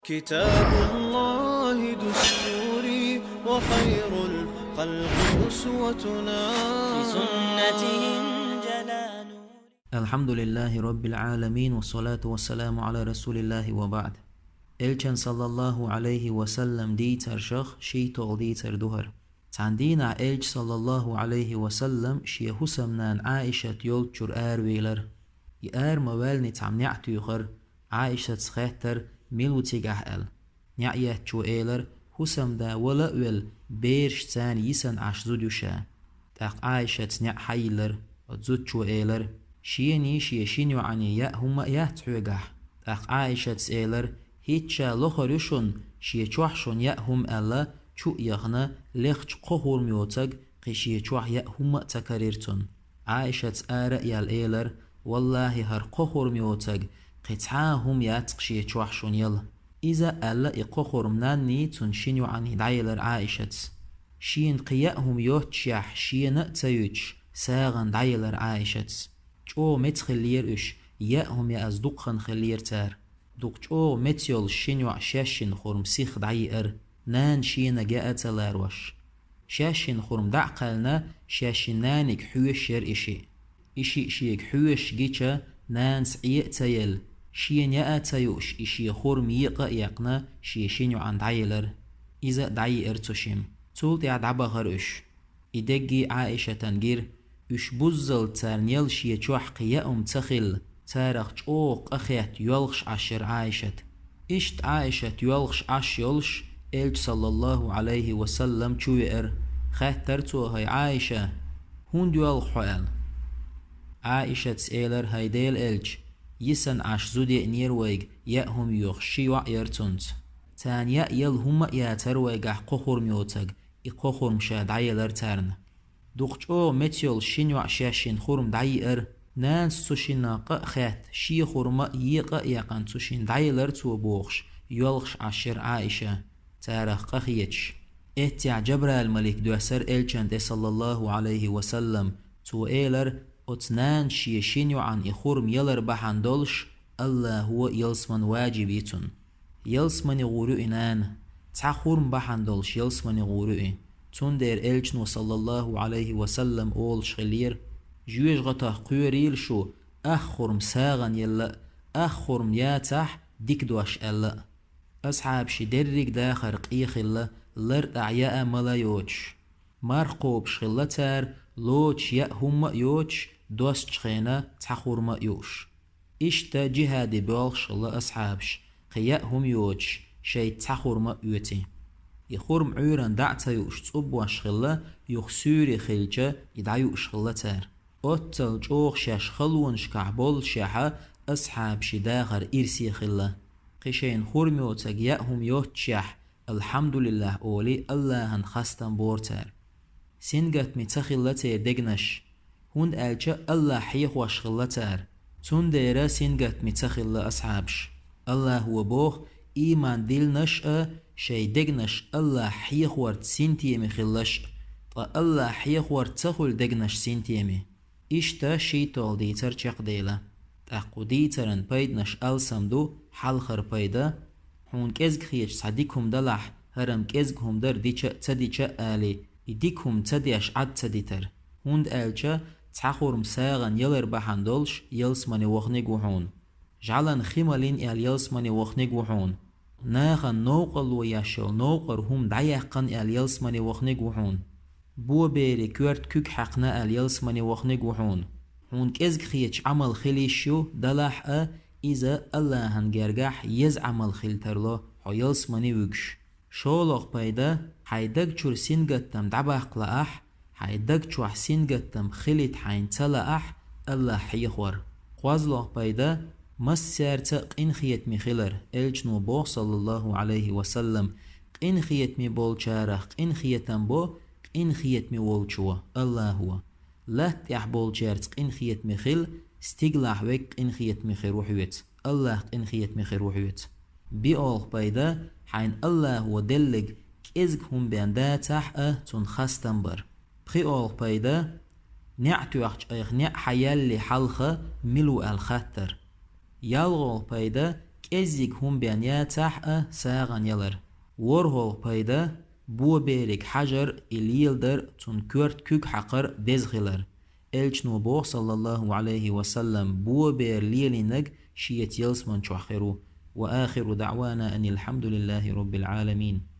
كتاب الله دستوري وخير الخلق أسوتنا بسنته جلال. الحمد لله رب العالمين والصلاة والسلام على رسول الله وبعد. Elçan sallallahu aleyhi ve sellem diyцарш şiitol diyцар duhar. Tandina elç sallallahu aleyhi ve sellem şiye husamnan Aişet yolçur erveyler. Yer mavelni tam ni'tuykhar Aişet skhehter milutigah el. Ni'yet çu eyler husamda wala wel beerş tsan yisan aşzuduşa. Taq Aişet ni'hayler zud çu eyler şiyeni şiyşinyu ani ya humma yahtugah. Taq Aişet eyler هیچا لخرشون شیه چوحشون یا هم الا چو یخنا لخش قهور میوتگ قشیه چوح یا هم تکریرتون عایشت یال ایلر والله هر قهور میوتگ قطعا هم یاتق شیه چوحشون یل إذا الا قهور منانی تون شینو عنی دایلر عایشت شین قیاهم یوتشیح شیه نتیوچ ساغن دایلر عایشت چو متخلیر اش یا هم یا از دقن خلیر تر دوقچو متيول شينو شاشين خورم سيخ دعير نان شينا جاءت لاروش شاشين خورم دعقلنا شاشينانك حوش شر إشي شيك حوش جيتشا نان سعيق تيل شين يأتيوش إشي خورم يقا يقنا شيشينو عن دعيلر إذا دعير تشيم تولت يعدعبا غرش إدقي عائشة تنجير إش بوزل تارنيل شيچوح قياهم تخل تارخ اوق اخيت يولخش عشر عايشت اشت عايشت يولخش عش يولش الج صلى الله عليه وسلم چوئر خاترتو هاي عايشة هون يولخ حوال عايشة سيلر هايديل الج يسن عش زودي نيرويق يأهم يخشي وعيرتونت تان يأيل هم ياترويق قخور ميوتق قخور مشاد عيلر تارن دوقش او متيول شين وعشاشين خورم دعيئر نان سوشين ناقا خات شي خورما يقا يقان سوشين دايلر تو بوخش يولخش عشر عائشة تارخ قخيتش اتيع جبرال الملك دوسر الچند صلى الله عليه وسلم تو ايلر اتنان شيشينيو عن اخورم يلر بحندولش الله هو يلسمن واجبيتون يلسمن غورو نان تخورم بحندولش يلسمن غورو تون دير الچنو صلى الله عليه وسلم اول شغلير جويش غطاه قيوريل شو أخورم ساغن يلا أخورم ياتح ديك دوش ألا أصحاب شدرق داخر قيخ الله لرد أعياء ملا يوش مرقوب شغلتار لوش يأهم يوش دوست شخينا تخورم يوش إشتا جهادي بالغ شغل أصحابش قياءهم يوش شي تخورم يوتي يخورم عيران دعتا يوش تصبوا شغل يخسوري خلجة يدعيو شغلتار أتل جوخ شاش خلون شكعبول شاحة أصحاب شداغر إرسي خلا قشين خورميو تقياهم يوتشاح الحمد لله أولي الله خستن بورتر سنجت متخلتر دقنش هند ألجا الله حيخ وشخلتر تون ديرا سنجت متخل أصحابش الله هو بوخ إيمان ديل نشأ شي دقنش الله حيخ ورد سنتيمي خلش الله حيخ ورد تخل دقنش سنتيمي إشتا شيتول ديتر چق ديلا تاقو ديترن پيدنش ألسمدو حلخر پيدا هون كزگ خيش صديكم دلح هرم كزگهم در ديچا تديچا آلي إديكهم تديش عد تديتر هوند آلچا تحخورم ساغن يلر بحندولش يلسماني وخنگو هون جعلن خيمالين يلسماني وخنگو هون ناغن نوقل وياشل نوقر هم دعيقن يلسماني وخنگو هون بو بيري كورت كوك حقنا اليلسماني وخنق وحون هون كزق خيش عمل خليشيو دلاح إذا الله هنگرگح يز عمل خلترلو حو يلسماني وگش شولوغ بايدا حيدق چور سنگتم دعباق لأح حيدق چوح سنگتم خليت حين تلأح الله حيخور قوازلوغ بايدا مسيرت قين خيت مخلر الجنو بوغ صلى الله عليه وسلم قين خيت مي بول چارخ قين خيتم بو إن خيت مي والشوا الله هو لا تحبول جارت إن خيت مي خل استقلاح وك إن خيت مي خيروحيت الله إن خيت مي خيروحيت بيأوغ بايدا حين الله هو دلق كإزق هم باندا تحقه تون خستنبر بخيأوغ بايدا نعتو أخش أيخ نع حيال لي حلخة ملو الخطر يالغو بايدا كزيك هم بيانيا تحقا ساغن يلر ورهول بايدا بو بيرك حجر إليلدر تون كورت كوك حقر دزغلر إلچنو بوغ صلى الله عليه وسلم بو بير ليلينج شيت يلسمن شوخرو وآخر دعوانا أن الحمد لله رب العالمين.